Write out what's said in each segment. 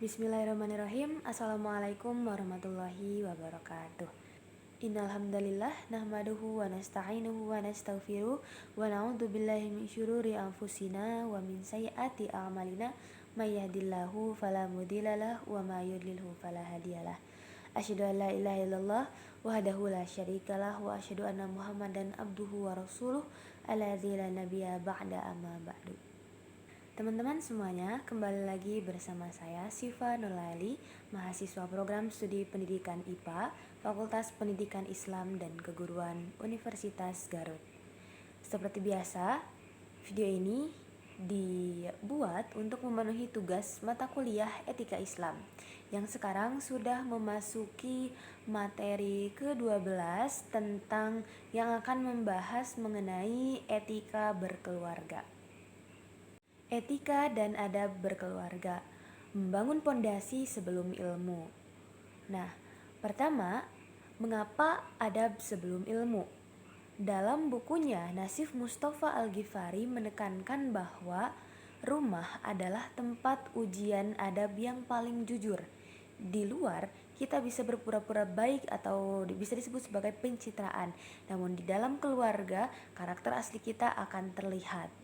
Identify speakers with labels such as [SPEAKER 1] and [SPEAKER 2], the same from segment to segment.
[SPEAKER 1] Bismillahirrahmanirrahim. Assalamualaikum warahmatullahi wabarakatuh. Innalhamdalillah nahmaduhu wa nasta'inuhu wa nastaghfiruh wa na'udzu billahi min syururi anfusina wa min sayyiati a'malina may yahdihillahu fala mudhillalah wa may yudlilhu fala hadiyalah. Asyhadu an la ilaha illallah wahdahu la syarikalah wa asyhadu anna Muhammadan abduhu wa rasuluh alladzi la nabiyya ba'da amma ba'du. Teman-teman semuanya, kembali lagi bersama saya Siva Nurlaili, mahasiswa program studi pendidikan IPA, Fakultas Pendidikan Islam dan Keguruan Universitas Garut. Seperti biasa, video ini dibuat untuk memenuhi tugas mata kuliah Etika Islam yang sekarang sudah memasuki materi ke-12 tentang yang akan membahas mengenai etika berkeluarga. Etika dan adab berkeluarga, membangun pondasi sebelum ilmu. Nah, pertama, mengapa adab sebelum ilmu? Dalam bukunya, Nasif Mustafa Al-Ghifari menekankan bahwa rumah adalah tempat ujian adab yang paling jujur. Di luar, kita bisa berpura-pura baik atau bisa disebut sebagai pencitraan, namun di dalam keluarga, karakter asli kita akan terlihat.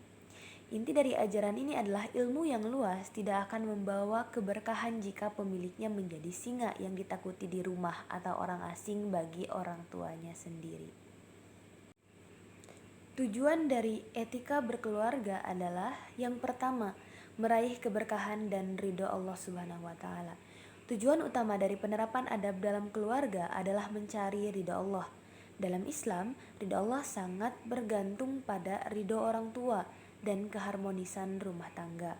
[SPEAKER 1] Inti dari ajaran ini adalah ilmu yang luas tidak akan membawa keberkahan jika pemiliknya menjadi singa yang ditakuti di rumah atau orang asing bagi orang tuanya sendiri. Tujuan dari etika berkeluarga adalah yang pertama, meraih keberkahan dan ridho Allah Subhanahu wa taala. Tujuan utama dari penerapan adab dalam keluarga adalah mencari ridho Allah. Dalam Islam, ridho Allah sangat bergantung pada ridho orang tua dan keharmonisan rumah tangga.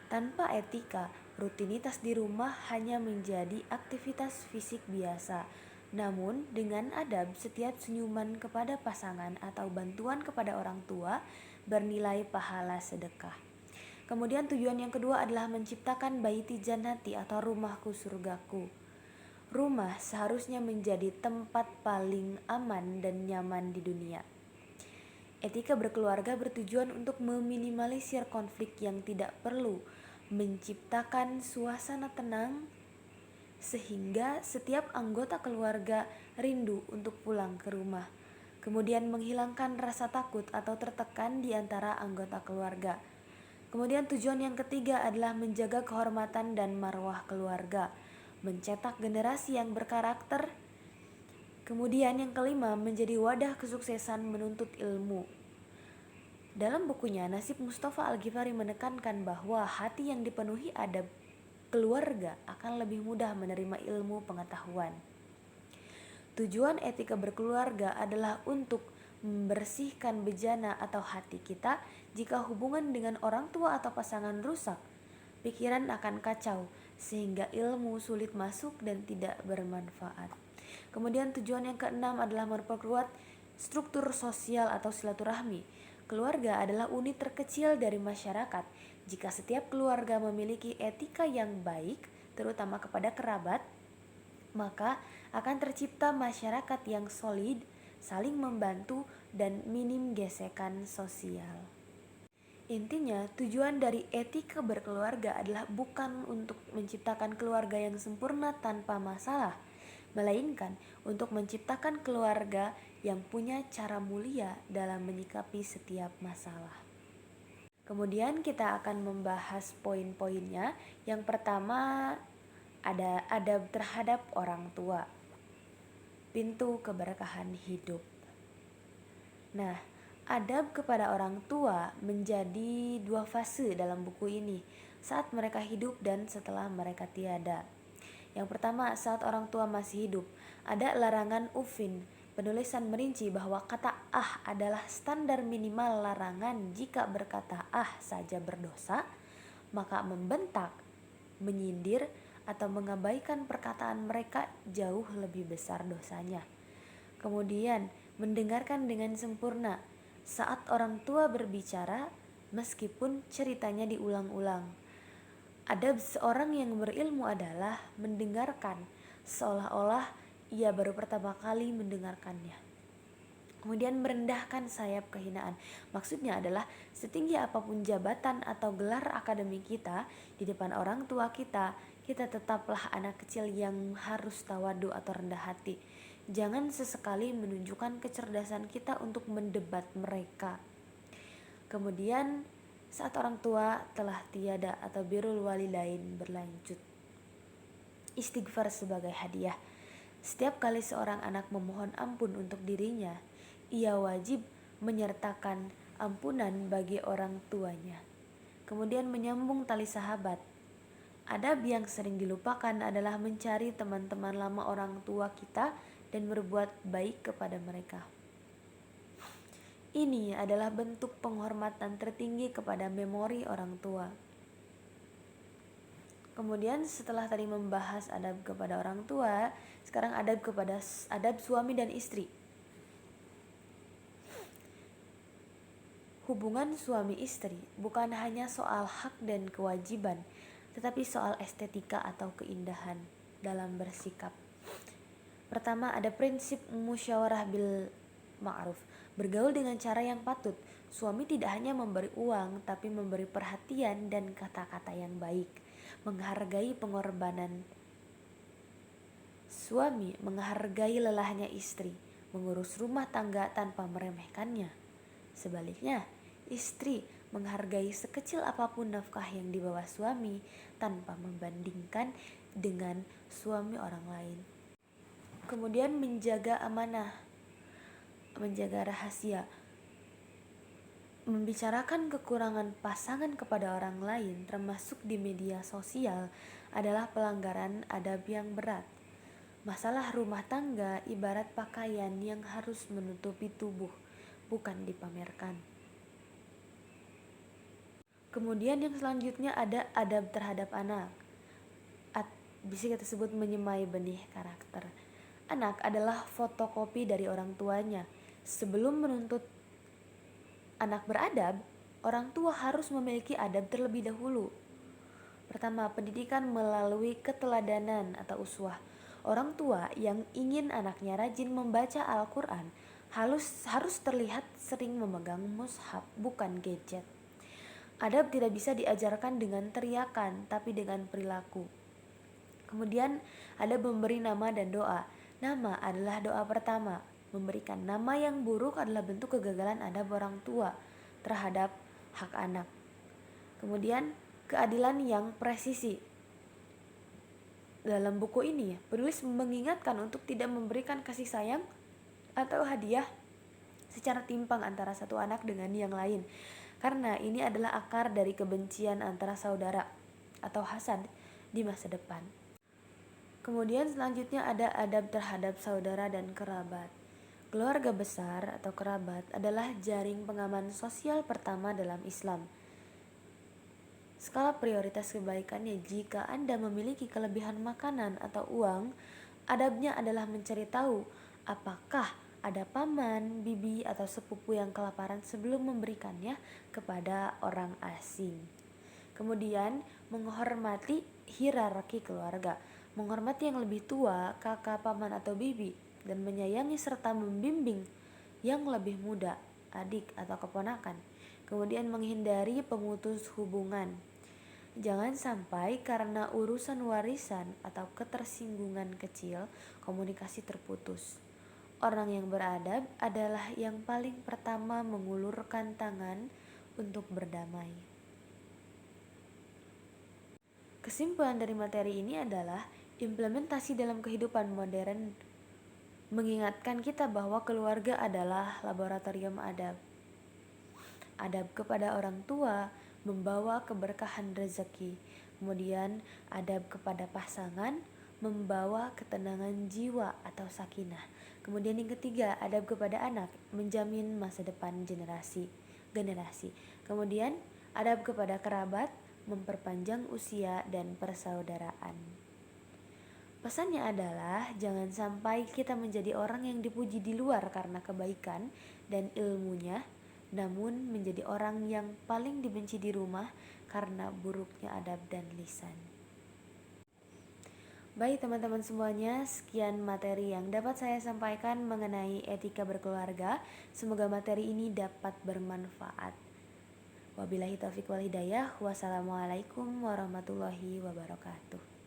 [SPEAKER 1] Tanpa etika, rutinitas di rumah hanya menjadi aktivitas fisik biasa. Namun, dengan adab, setiap senyuman kepada pasangan atau bantuan kepada orang tua bernilai pahala sedekah. Kemudian tujuan yang kedua adalah menciptakan baiti jannati atau rumahku surgaku. Rumah seharusnya menjadi tempat paling aman dan nyaman di dunia. Etika berkeluarga bertujuan untuk meminimalisir konflik yang tidak perlu, menciptakan suasana tenang sehingga setiap anggota keluarga rindu untuk pulang ke rumah. Kemudian menghilangkan rasa takut atau tertekan di antara anggota keluarga. Kemudian tujuan yang ketiga adalah menjaga kehormatan dan marwah keluarga, mencetak generasi yang berkarakter. Kemudian yang kelima, menjadi wadah kesuksesan menuntut ilmu. Dalam bukunya, Nasif Mustafa Al-Ghifari menekankan bahwa hati yang dipenuhi adab keluarga akan lebih mudah menerima ilmu pengetahuan. Tujuan etika berkeluarga adalah untuk membersihkan bejana atau hati kita. Jika hubungan dengan orang tua atau pasangan rusak, pikiran akan kacau sehingga ilmu sulit masuk dan tidak bermanfaat. Kemudian tujuan yang keenam adalah memperkuat struktur sosial atau silaturahmi. Keluarga adalah unit terkecil dari masyarakat. Jika setiap keluarga memiliki etika yang baik, terutama kepada kerabat, maka akan tercipta masyarakat yang solid, saling membantu, dan minim gesekan sosial. Intinya, tujuan dari etika berkeluarga adalah bukan untuk menciptakan keluarga yang sempurna tanpa masalah, melainkan untuk menciptakan keluarga yang punya cara mulia dalam menyikapi setiap masalah. Kemudian kita akan membahas poin-poinnya. Yang pertama ada adab terhadap orang tua, pintu keberkahan hidup. Nah, adab kepada orang tua menjadi dua fase dalam buku ini, saat mereka hidup dan setelah mereka tiada. Yang pertama, saat orang tua masih hidup, ada larangan ufin. Penulisan merinci bahwa kata ah adalah standar minimal larangan. Jika berkata ah saja berdosa, maka membentak, menyindir, atau mengabaikan perkataan mereka jauh lebih besar dosanya. Kemudian, mendengarkan dengan sempurna saat orang tua berbicara, meskipun ceritanya diulang-ulang. Adab seorang yang berilmu adalah mendengarkan seolah-olah ia baru pertama kali mendengarkannya. Kemudian merendahkan sayap kehinaan. Maksudnya adalah setinggi apapun jabatan atau gelar akademik kita di depan orang tua kita, kita tetaplah anak kecil yang harus tawadu atau rendah hati. Jangan sesekali menunjukkan kecerdasan kita untuk mendebat mereka. Kemudian saat orang tua telah tiada atau birrul walidain berlanjut, istighfar sebagai hadiah. Setiap kali seorang anak memohon ampun untuk dirinya, ia wajib menyertakan ampunan bagi orang tuanya. Kemudian menyambung tali sahabat. Adab yang sering dilupakan adalah mencari teman-teman lama orang tua kita dan berbuat baik kepada mereka. Ini adalah bentuk penghormatan tertinggi kepada memori orang tua. Kemudian setelah tadi membahas adab kepada orang tua, sekarang adab suami dan istri. Hubungan suami istri bukan hanya soal hak dan kewajiban, tetapi soal estetika atau keindahan dalam bersikap. Pertama, ada prinsip musyawarah bil ma'ruf, bergaul dengan cara yang patut. Suami tidak hanya memberi uang, tapi memberi perhatian dan kata-kata yang baik. Menghargai pengorbanan suami, menghargai lelahnya istri, mengurus rumah tangga tanpa meremehkannya. Sebaliknya, istri menghargai sekecil apapun nafkah yang dibawa suami tanpa membandingkan dengan suami orang lain. Kemudian menjaga amanah, menjaga rahasia. Membicarakan kekurangan pasangan kepada orang lain, termasuk di media sosial, adalah pelanggaran adab yang berat. Masalah rumah tangga ibarat pakaian yang harus menutupi tubuh, bukan dipamerkan. Kemudian yang selanjutnya ada adab terhadap anak. Bisa kita sebut menyemai benih karakter. Anak adalah fotokopi dari orang tuanya. Sebelum menuntut anak beradab, orang tua harus memiliki adab terlebih dahulu. Pertama, pendidikan melalui keteladanan atau uswah. Orang tua yang ingin anaknya rajin membaca Al-Quran harus terlihat sering memegang mushaf, bukan gadget. Adab tidak bisa diajarkan dengan teriakan, tapi dengan perilaku. Kemudian ada memberi nama dan doa. Nama adalah doa pertama. Memberikan nama yang buruk adalah bentuk kegagalan adab orang tua terhadap hak anak. Kemudian keadilan yang presisi. Dalam buku ini, penulis mengingatkan untuk tidak memberikan kasih sayang atau hadiah secara timpang antara satu anak dengan yang lain, karena ini adalah akar dari kebencian antara saudara atau hasad di masa depan. Kemudian selanjutnya ada adab terhadap saudara dan kerabat. Keluarga besar atau kerabat adalah jaring pengaman sosial pertama dalam Islam. Skala prioritas kebaikannya, jika Anda memiliki kelebihan makanan atau uang, adabnya adalah mencari tahu apakah ada paman, bibi, atau sepupu yang kelaparan sebelum memberikannya kepada orang asing. Kemudian menghormati hierarki keluarga, menghormati yang lebih tua, kakak, paman, atau bibi, dan menyayangi serta membimbing yang lebih muda, adik atau keponakan. Kemudian menghindari pemutus hubungan. Jangan sampai karena urusan warisan atau ketersinggungan kecil, komunikasi terputus. Orang yang beradab adalah yang paling pertama mengulurkan tangan untuk berdamai. Kesimpulan dari materi ini adalah implementasi dalam kehidupan modern mengingatkan kita bahwa keluarga adalah laboratorium adab. Adab kepada orang tua membawa keberkahan rezeki. Kemudian adab kepada pasangan membawa ketenangan jiwa atau sakinah. Kemudian yang ketiga, adab kepada anak menjamin masa depan generasi. Kemudian adab kepada kerabat memperpanjang usia dan persaudaraan. Pesannya adalah jangan sampai kita menjadi orang yang dipuji di luar karena kebaikan dan ilmunya, namun menjadi orang yang paling dibenci di rumah karena buruknya adab dan lisan. Baik teman-teman semuanya, sekian materi yang dapat saya sampaikan mengenai etika berkeluarga. Semoga materi ini dapat bermanfaat. Wabillahi taufiq wal hidayah. Wassalamualaikum warahmatullahi wabarakatuh.